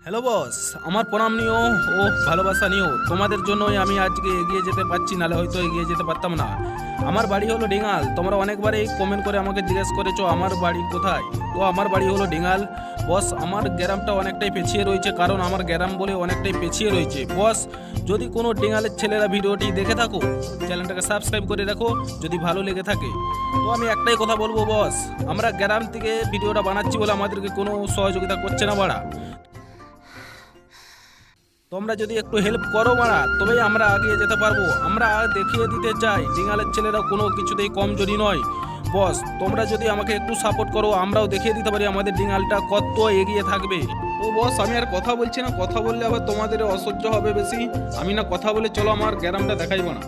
Hello boss, আমার প্রণাম নিও ও ভালোবাসা নিও। তোমাদের জন্যই আমি আজকে এগিয়ে যেতে পারছি, নাহলে হয়তো এগিয়ে যেতে পারতাম না। আমার বাড়ি হলো ডিঙাল। তোমরা অনেকবারই কমেন্ট করে আমাকে জিজ্ঞেস করেছো আমার বাড়ি কোথায়। তো আমার বাড়ি হলো ডিঙাল। বস, আমার গ্রামটা অনেকটাই পেছিয়ে রয়েছে, কারণ আমার গ্রাম বলে অনেকটাই পেছিয়ে রয়েছে। বস, যদি কোনো ডিঙালের ছেলেরা ভিডিওটি দেখে থাকো, চ্যানেলটাকে সাবস্ক্রাইব করে রাখো যদি ভালো লেগে থাকে। তো আমি একটাই কথা বলবো বস, আমরা গ্রাম থেকে ভিডিওটা বানাচ্ছি বলে আমাদেরকে কোনো সহযোগিতা করছে না বাড়া। তোমরা যদি একটু হেল্প করো মারা, তবেই আমরা এগিয়ে যেতে পারবো। আমরা দেখিয়ে দিতে চাই ডিঙালের ছেলেরা কোনো কিছুতেই কমজোরি নয়। বস, তোমরা যদি আমাকে একটু সাপোর্ট করো, আমরাও দেখিয়ে দিতে পারি আমাদের ডিঙালটা কত এগিয়ে থাকবে। ও বস, আমি আর কথা বলছি না, কথা বললে আবার তোমাদের অসহ্য হবে বেশি। আমি না কথা বলে চলো আমার গ্রামটা দেখাইবো না।